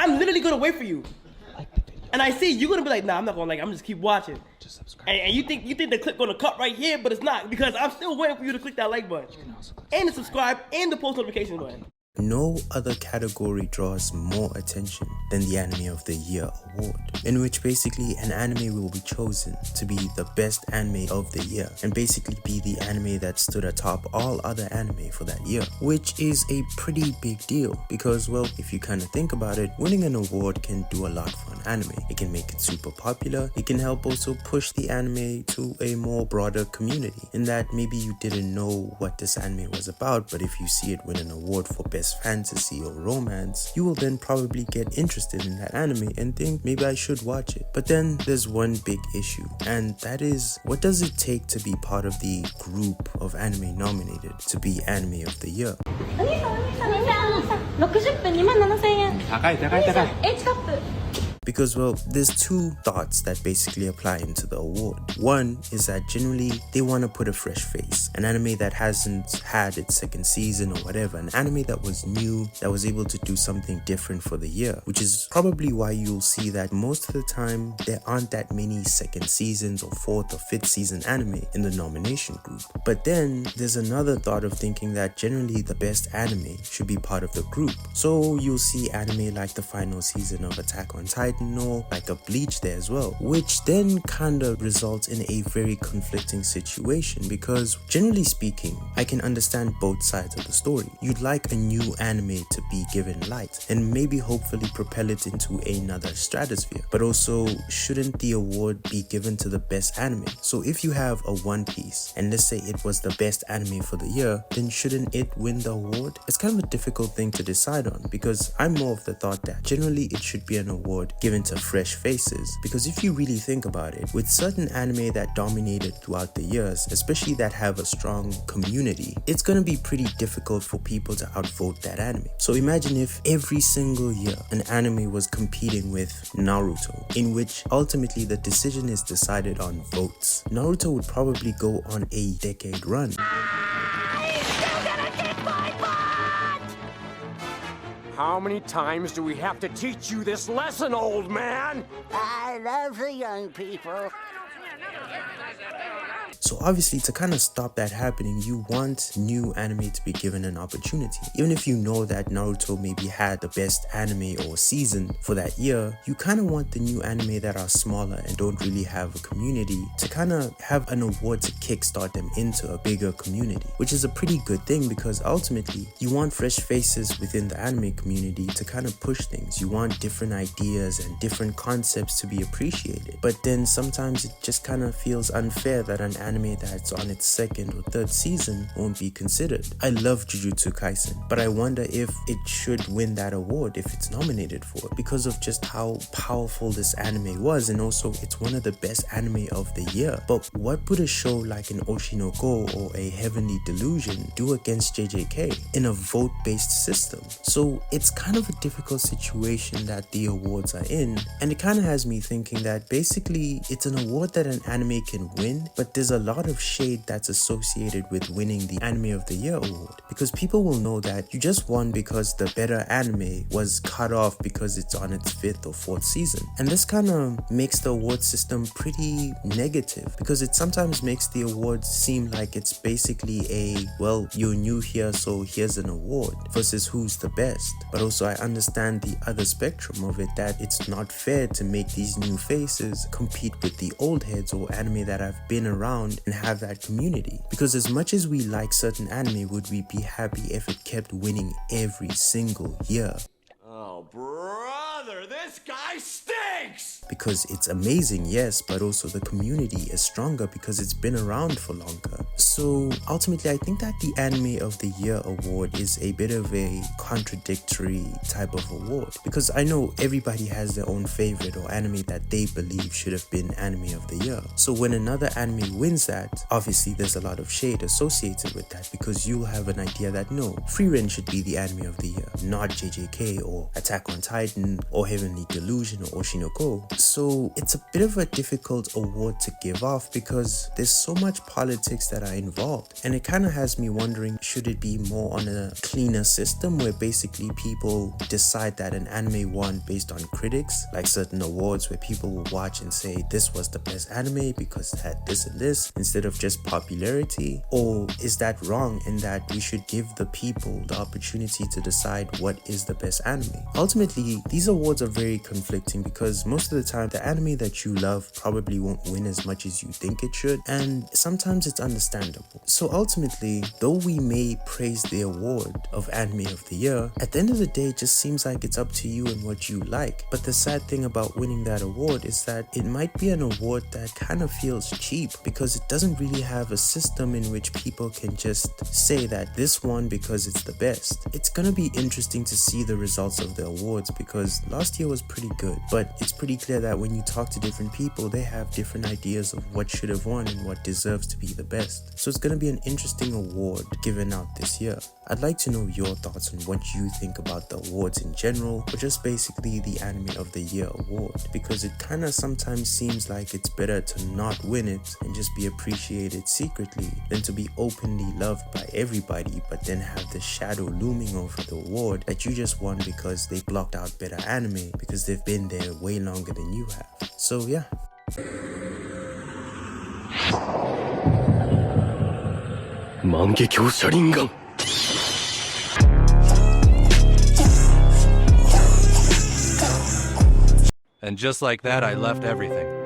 I'm literally gonna wait for you. And I see you're gonna be like, nah, I'm not gonna like. I'm just keep watching. Just subscribe. And you think the clip gonna cut right here, but it's not because I'm still waiting for you to click that like button, and the subscribe, and the post notification button. No other category draws more attention than the Anime of the Year award, in which basically an anime will be chosen to be the best anime of the year and basically be the anime that stood atop all other anime for that year, which is a pretty big deal because, well, if you kind of think about it, winning an award can do a lot for an anime. It can make it super popular. It can help also push the anime to a more broader community, in that maybe you didn't know what this anime was about, but if you see it win an award for best fantasy or romance, you will then probably get interested in that anime and think maybe I should watch it. But then there's one big issue, and that is, what does it take to be part of the group of anime nominated to be Anime of the Year? 60分27,000円。高い。H カップ。Because, well, there's two thoughts that basically apply into the award. One is that generally they want to put a fresh face, an anime that hasn't had its second season or whatever, an anime that was new, that was able to do something different for the year, which is probably why you'll see that most of the time there aren't that many second seasons or fourth or fifth season anime in the nomination group. But then there's another thought of thinking that generally the best anime should be part of the group. So you'll see anime like the final season of Attack on Titan, or like a Bleach there as well, which then kind of results in a very conflicting situation because generally speaking, I can understand both sides of the story. You'd like a new anime to be given light and maybe hopefully propel it into another stratosphere, but also shouldn't the award be given to the best anime? So if you have a One Piece and let's say it was the best anime for the year, then shouldn't it win the award? It's kind of a difficult thing to decide on because I'm more of the thought that generally it should be an award given to fresh faces, because if you really think about it, with certain anime that dominated throughout the years, especially that have a strong community, it's gonna be pretty difficult for people to outvote that anime. So imagine if every single year an anime was competing with Naruto, in which ultimately the decision is decided on votes. Naruto would probably go on a decade run. How many times do we have to teach you this lesson, old man? I love the young people. So obviously, to kind of stop that happening, you want new anime to be given an opportunity. Even if you know that Naruto maybe had the best anime or season for that year, you kind of want the new anime that are smaller and don't really have a community to kind of have an award to kickstart them into a bigger community, which is a pretty good thing because ultimately you want fresh faces within the anime community to kind of push things. You want different ideas and different concepts to be appreciated. But then sometimes it just kind of feels unfair that an anime that's on its second or third season won't be considered. I love Jujutsu Kaisen, but I wonder if it should win that award if it's nominated for it because of just how powerful this anime was, and also it's one of the best anime of the year. But what would a show like an Oshinoko or a Heavenly Delusion do against JJK in a vote-based system? So it's kind of a difficult situation that the awards are in, and it kind of has me thinking that basically it's an award that an anime can win, but there's a lot of shade that's associated with winning the Anime of the Year award, because people will know that you just won because the better anime was cut off because it's on its fifth or fourth season. And this kind of makes the award system pretty negative because it sometimes makes the awards seem like it's basically a, well, you're new here so here's an award versus who's the best. But also I understand the other spectrum of it, that it's not fair to make these new faces compete with the old heads or anime that have been around and have that community. Because as much as we like certain anime, would we be happy if it kept winning every single year? Oh, brother, this guy stinks! Because it's amazing, yes, but also the community is stronger because it's been around for longer. So ultimately, I think that the Anime of the Year award is a bit of a contradictory type of award, because I know everybody has their own favorite or anime that they believe should have been Anime of the Year. So when another anime wins that, obviously there's a lot of shade associated with that, because you'll have an idea that no, Free Ren should be the Anime of the Year, not JJK or Attack on Titan or Heavenly Delusion or Oshinoko go. So it's a bit of a difficult award to give off because there's so much politics that are involved, and it kind of has me wondering, should it be more on a cleaner system where basically people decide that an anime won based on critics, like certain awards where people will watch and say this was the best anime because it had this and this, instead of just popularity? Or is that wrong in that we should give the people the opportunity to decide what is the best anime? Ultimately, these awards are very conflicting because most of the time the anime that you love probably won't win as much as you think it should, and sometimes it's understandable. So ultimately, though we may praise the award of Anime of the Year, at the end of the day it just seems like it's up to you and what you like. But the sad thing about winning that award is that it might be an award that kind of feels cheap because it doesn't really have a system in which people can just say that this won because it's the best. It's gonna be interesting to see the results of the awards because last year was pretty good, but it's pretty clear that when you talk to different people, they have different ideas of what should have won and what deserves to be the best. So it's gonna be an interesting award given out this year. I'd like to know your thoughts on what you think about the awards in general, or just basically the Anime of the Year award, because it kind of sometimes seems like it's better to not win it and just be appreciated secretly than to be openly loved by everybody but then have the shadow looming over the award that you just won because they blocked out better anime because they've been there way longer than you have. So yeah. And just like that, I left everything.